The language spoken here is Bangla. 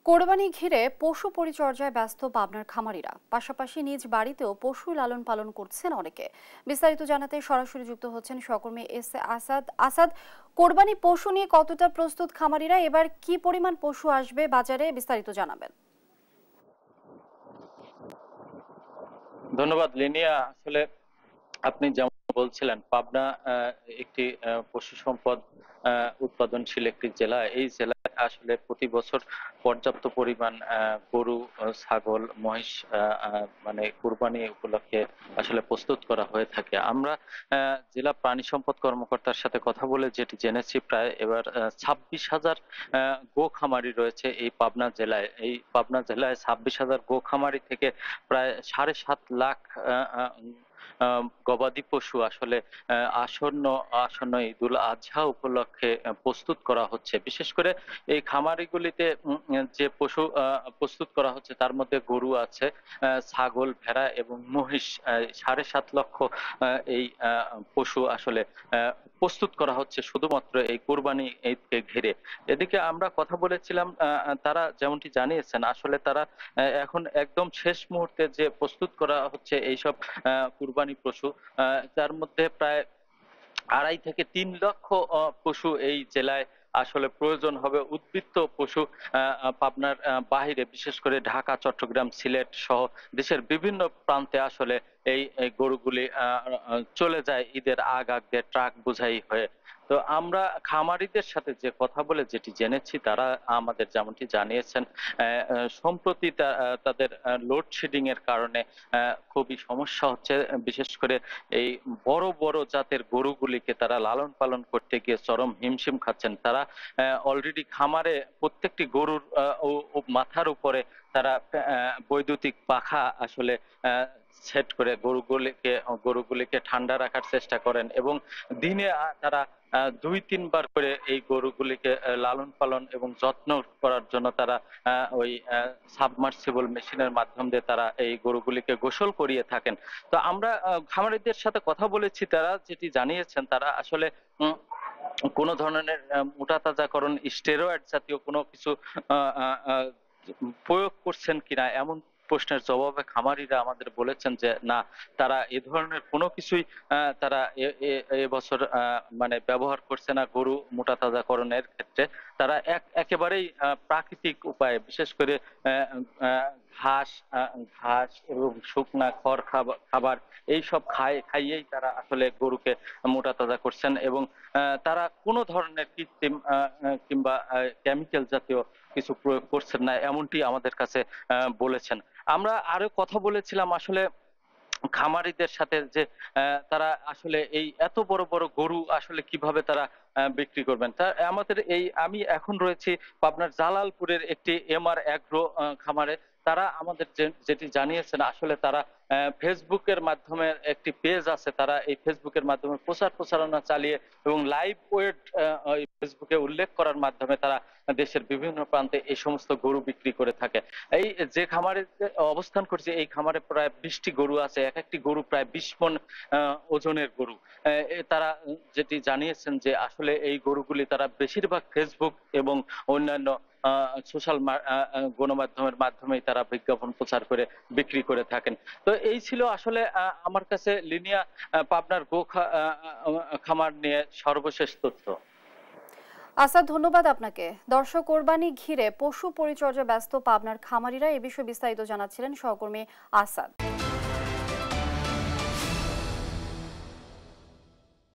কোরবানি ঘিরে পশু পরিচর্যায় ব্যস্ত পাবনার খামারিরা, পাশাপাশি নিজ বাড়িতেও পশু লালন পালন করছেন অনেকে। বিস্তারিত জানাতে সরাসরি যুক্ত হচ্ছেন সহকর্মী এস এ আসাদ। আসাদ, কোরবানি পশু নিয়ে কতটা প্রস্তুত খামারিরা? এবার কি পরিমাণ পশু আসবে বাজারে, বিস্তারিত জানাবেন। ধন্যবাদ লিনিয়া। আসলে আপনি যেমন বলছিলেন, পাবনা একটি পশু সম্পদ উৎপাদনশীল একটি জেলা। এই জেলায় আসলে প্রতি বছর পর্যাপ্ত পরিমাণ গরু, ছাগল, মহিষ মানে কুরবানি উপলক্ষে আসলে প্রস্তুত করা হয়ে থাকে। আমরা জেলা প্রাণী সম্পদ কর্মকর্তার সাথে কথা বলে যেটি জেনেছি, প্রায় এবার 26,000 গো খামারি রয়েছে এই পাবনা জেলায়। এই পাবনা জেলায় 26,000 গো খামারি থেকে প্রায় 7.5 লাখ গবাদি পশু আসলে আসন্ন ঈদুল আজহা উপলক্ষে প্রস্তুত করা হচ্ছে। বিশেষ করে এই খামারিগুলিতে যে পশু প্রস্তুত করা হচ্ছে তার মধ্যে গরু আছে, ছাগল, ভেড়া এবং মহিষ। 7.5 লক্ষ এই পশু আসলে প্রস্তুত করা হচ্ছে শুধুমাত্র এই কোরবানি ঈদকে ঘিরে। এদিকে আমরা কথা বলেছিলাম, তারা যেমনটি জানিয়েছেন, আসলে তারা এখন একদম শেষ মুহূর্তে যে প্রস্তুত করা হচ্ছে এইসব কুরবানি পশু, তার মধ্যে প্রায় 2.5 থেকে 3 লক্ষ পশু এই জেলায় আসলে প্রয়োজন হবে। উদ্বৃত্ত পশু পাবনার বাহিরে, বিশেষ করে ঢাকা, চট্টগ্রাম, সিলেট সহ দেশের বিভিন্ন প্রান্তে আসলে এই গরুগুলি চলে যায় ঈদের আগ আগে ট্রাক বোঝাই হয়ে। তো আমরা খামারিদের সাথে যে কথা বলে যেটি জেনেছি, তারা আমাদের যেমনটি জানিয়েছেন, সম্প্রতি তাদের লোডশেডিং এর কারণে খুবই সমস্যা হচ্ছে। বিশেষ করে এই বড় বড় জাতের গরুগুলিকে তারা লালন পালন করতে গিয়ে চরম হিমশিম খাচ্ছেন। তারা অলরেডি খামারে প্রত্যেকটি গরুর মাথার উপরে তারা বৈদ্যুতিক পাখা আসলে সেট করে গরুগুলিকে ঠান্ডা রাখার চেষ্টা করেন, এবং দিনে তারা 2-3 বার করে এই গরুগুলিকে লালন পালন এবং যত্ন করার জন্য তারা ওই সাবমার্সিবল মেশিনের মাধ্যম দিয়ে তারা এই গরুগুলিকে গোসল করিয়ে থাকেন। তো আমরা খামারিদের সাথে কথা বলেছি, তারা যেটি জানিয়েছেন, তারা আসলে কোনো ধরনের মোটা তাজাকরণ, স্টেরয়েড জাতীয় কোনো কিছু আহ, আহ, আহ, প্রয়োগ করছেন কিনা এমন প্রশ্নের জবাবে খামারিরা আমাদের বলেছেন যে না, তারা এ ধরনের কোনো কিছুই তারা এবছর মানে ব্যবহার করছে না গরু মোটা তাজাকরণের ক্ষেত্রে। তারা একেবারেই প্রাকৃতিক উপায়ে, বিশেষ করে আহ, আহ, ঘাস ঘাস এবং শুকনা খড় খাবার এইসব খাইয়েই তারা আসলে গরুকে মোটা তাজা করছেন, এবং তারা কোনো ধরনের কৃত্রিম কিংবা কেমিক্যাল জাতীয় কিছু প্রয়োগ করছেন না, এমনটি আমাদের কাছে বলেছেন। আমরা আরো কথা বলেছিলাম আসলে খামারিদের সাথে, যে তারা আসলে এই এত বড় বড় গরু আসলে কিভাবে তারা বিক্রি করবেন। তা আমাদের আমি এখন রয়েছি পাবনার জালালপুরের একটি এমআর অ্যাগ্রো খামারে। তারা আমাদের যেটি জানিয়েছেন, আসলে তারা ফেসবুকের মাধ্যমে একটি পেজ আছে, তারা এই ফেসবুকের মাধ্যমে প্রচারণা চালিয়ে এবং লাইভ ওয়েট ফেসবুকে উল্লেখ করার মাধ্যমে তারা দেশের বিভিন্ন প্রান্তে এই সমস্ত গরু বিক্রি করে থাকে। এই যে খামারে অবস্থান করছে, এই খামারে প্রায় 20টি গরু আছে, এক একটি গরু প্রায় 20 মণ ওজনের গরু। তারা যেটি জানিয়েছেন যে আসলে এই গরুগুলি তারা বেশিরভাগ ফেসবুক এবং অন্যান্য সোশ্যাল গণমাধ্যমের মাধ্যমেই তারা বিজ্ঞাপন প্রচার করে বিক্রি করে থাকেন। তো এই ছিল আসলে আমার কাছে লিনিয়া পাবনার খামার নিয়ে সর্বশেষ তথ্য। আসাদ, ধন্যবাদ আপনাকে। দর্শক, কোরবানি ঘিরে পশু পরিচর্যা ব্যস্ত পাবনার খামারিরা এ বিষয়ে বিস্তারিত জানাচ্ছিলেন সহকর্মী আসাদ।